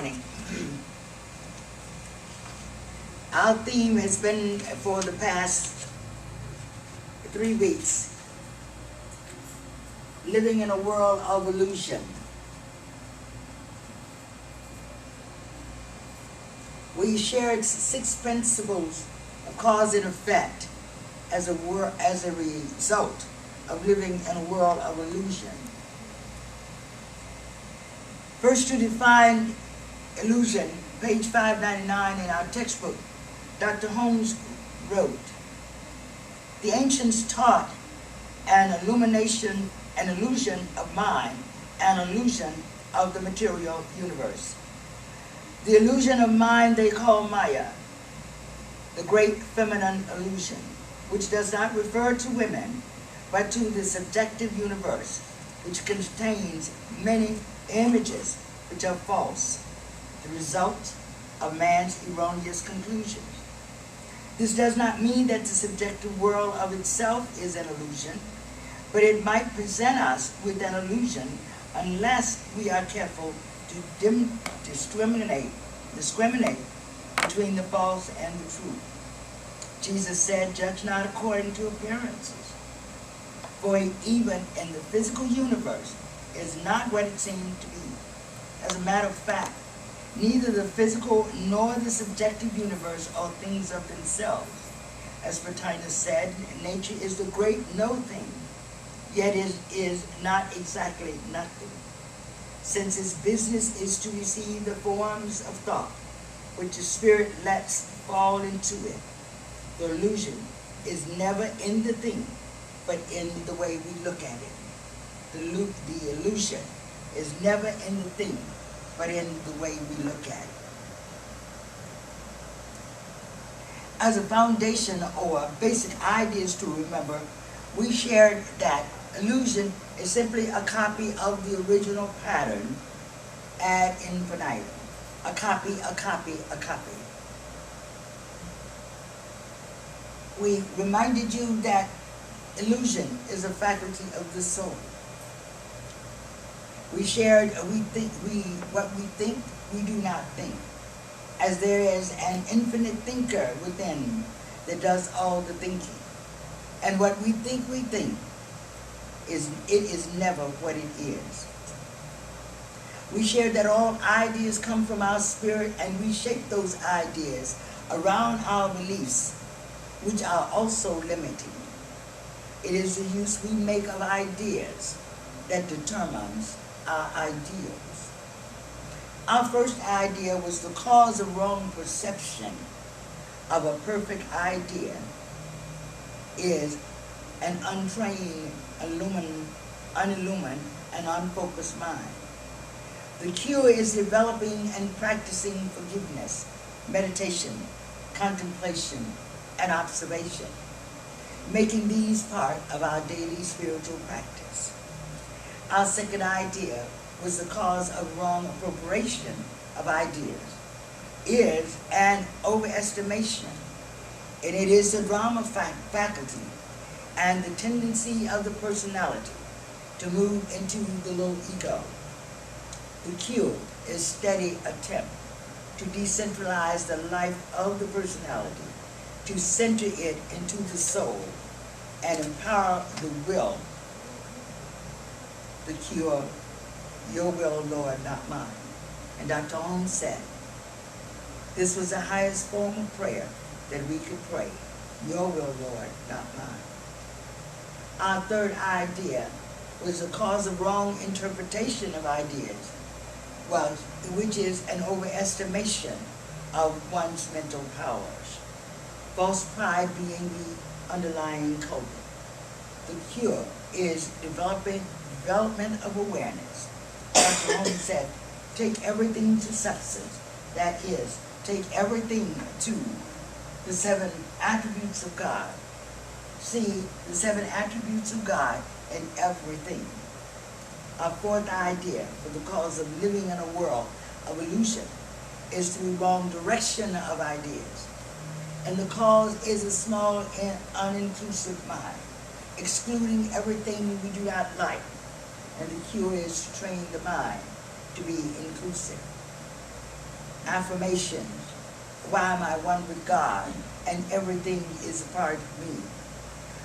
morning. Our theme has been for the past 3 weeks, living in a world of illusion. We shared 6 principles of cause and effect as a result of living in a world of illusion. First, to define illusion, page 599 in our textbook, Dr. Holmes wrote, "The ancients taught an illusion of mind, an illusion of the material universe. The illusion of mind they call Maya, the great feminine illusion, which does not refer to women, but to the subjective universe, which contains many images which are false, the result of man's erroneous conclusions. This does not mean that the subjective world of itself is an illusion, but it might present us with an illusion unless we are careful to discriminate between the false and the true. Jesus said, 'Judge not according to appearances, for even in the physical universe is not what it seems to be. As a matter of fact, neither the physical nor the subjective universe are things of themselves. As Plotinus said, nature is the great no thing, yet it is not exactly nothing, since its business is to receive the forms of thought, which the spirit lets fall into it. The illusion is never in the thing, but in the way we look at it. The illusion is never in the thing, but in the way we look at it." As a foundation or basic ideas to remember, we shared that illusion is simply a copy of the original pattern ad infinitum. A copy, a copy, a copy. We reminded you that illusion is a faculty of the soul. We shared what we think, we do not think, as there is an infinite thinker within that does all the thinking. And what we think is never what it is. We shared that all ideas come from our spirit, and we shape those ideas around our beliefs, which are also limiting. It is the use we make of ideas that determines our ideals. Our first idea was the cause of wrong perception of a perfect idea is an untrained, unillumined, and unfocused mind. The cure is developing and practicing forgiveness, meditation, contemplation, and observation, making these part of our daily spiritual practice. Our second idea was the cause of wrong appropriation of ideas is an overestimation, and it is the drama faculty and the tendency of the personality to move into the low ego. The cure is steady attempt to decentralize the life of the personality, to center it into the soul, and empower the will. The cure, your will, Lord, not mine. And Dr. Holmes said, this was the highest form of prayer that we could pray. Your will, Lord, not mine. Our third idea was the cause of wrong interpretation of ideas, which is an overestimation of one's mental powers. False pride being the underlying culprit. The cure is development of awareness. Dr. Holmes said, take everything to substance. That is, take everything to the 7 attributes of God. See the 7 attributes of God in everything. Our fourth idea for the cause of living in a world of illusion is through wrong direction of ideas. And the cause is a small and uninclusive mind, excluding everything we do not like. And the cure is to train the mind to be inclusive. affirmations. Why am I one with God? And everything is a part of me.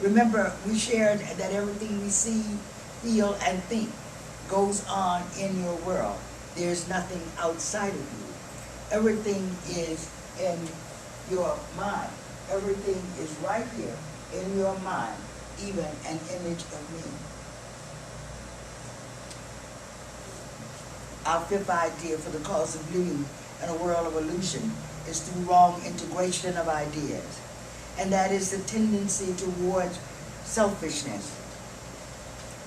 Remember, we shared that everything we see, feel, and think goes on in your world. There's nothing outside of you. Everything is in your mind. Everything is right here in your mind, even an image of me. Our fifth idea for the cause of living in a world of illusion is through wrong integration of ideas. And that is the tendency towards selfishness.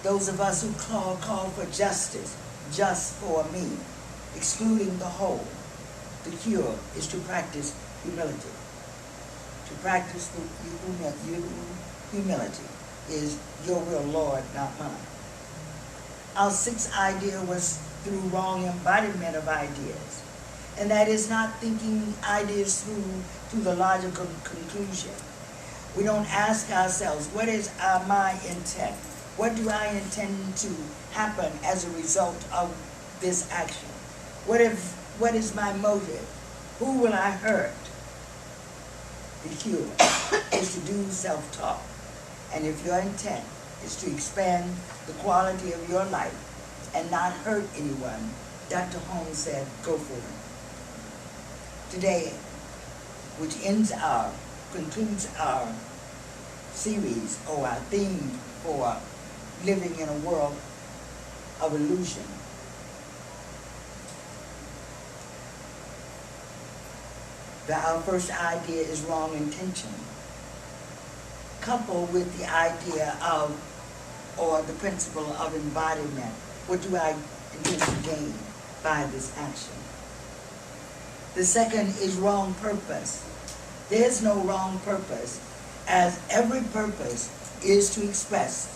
Those of us who call for justice, just for me, excluding the whole. The cure is to practice humility. To practice humility is your will, Lord, not mine. Our sixth idea was through wrong embodiment of ideas. And that is not thinking ideas through the logical conclusion. We don't ask ourselves, what is my intent? What do I intend to happen as a result of this action? What is my motive? Who will I hurt? The cure is to do self-talk. And if your intent is to expand the quality of your life and not hurt anyone, Dr. Holmes said, go for it. Today, which concludes our series or our theme for living in a world of illusion. Our first idea is wrong intention, coupled with the idea of, or the principle of embodiment. What do I intend to gain by this action? The second is wrong purpose. There's no wrong purpose, as every purpose is to express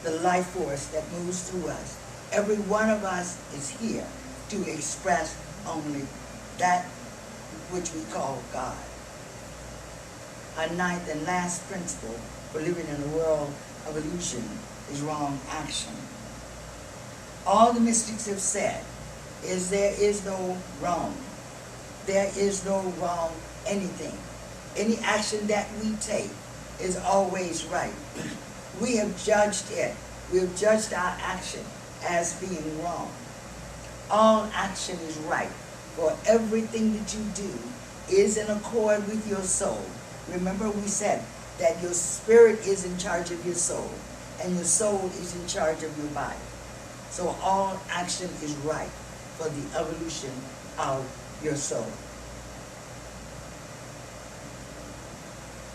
the life force that moves through us. Every one of us is here to express only that which we call God. Our ninth and last principle for living in a world of illusion is wrong action. All the mystics have said is there is no wrong. There is no wrong anything. Any action that we take is always right. We have judged it. We have judged our action as being wrong. All action is right, for everything that you do is in accord with your soul. Remember, we said that your spirit is in charge of your soul, and your soul is in charge of your body. So all action is right for the evolution of your soul.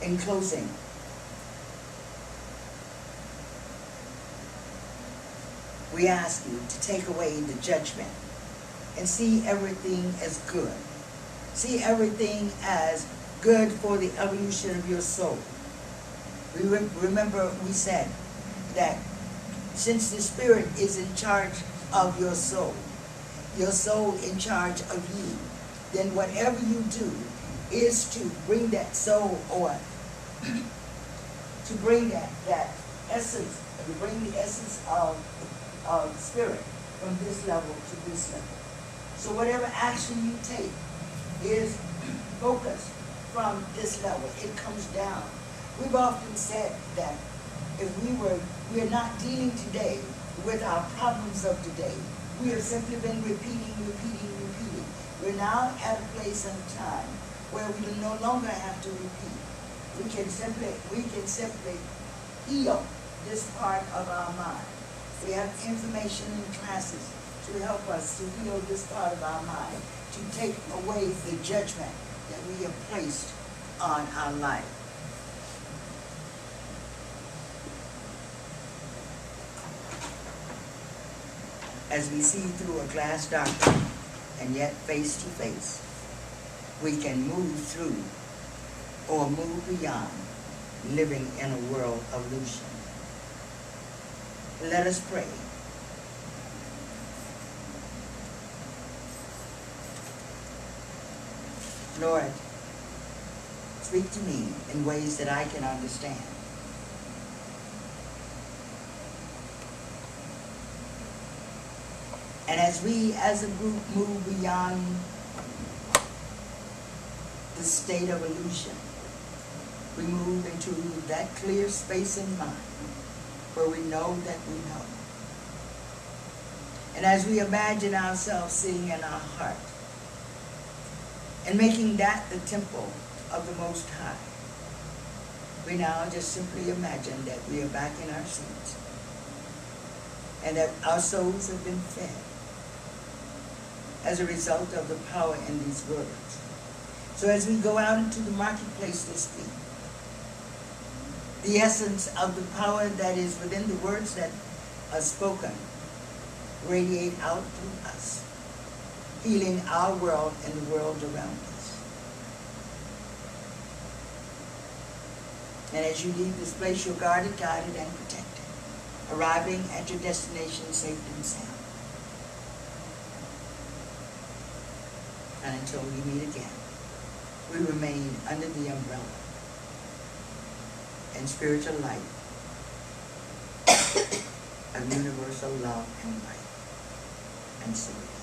In closing, we ask you to take away the judgment and see everything as good. See everything as good for the evolution of your soul. Remember, we said that since the spirit is in charge of your soul in charge of you, then whatever you do is to bring that soul, or to bring that essence, to bring the essence of spirit from this level to this level. So whatever action you take is focused from this level. It comes down. We've often said that if we are not dealing today with our problems of today. We have simply been repeating. We're now at a place and time where we no longer have to repeat. We can simply heal this part of our mind. We have information in classes to help us to heal this part of our mind, to take away the judgment that we have placed on our life. As we see through a glass darkly and yet face to face, we can move through or move beyond living in a world of illusion. Let us pray. Lord, speak to me in ways that I can understand. And as we as a group move beyond the state of illusion, we move into that clear space in mind where we know that we know. And as we imagine ourselves sitting in our heart and making that the temple of the Most High, we now just simply imagine that we are back in our seats and that our souls have been fed as a result of the power in these words. So as we go out into the marketplace this week, the essence of the power that is within the words that are spoken radiate out through us, healing our world and the world around us. And as you leave this place, you're guarded, guided, and protected, arriving at your destination safe and sound. And until we meet again, we remain under the umbrella and spiritual light of universal love and light and service.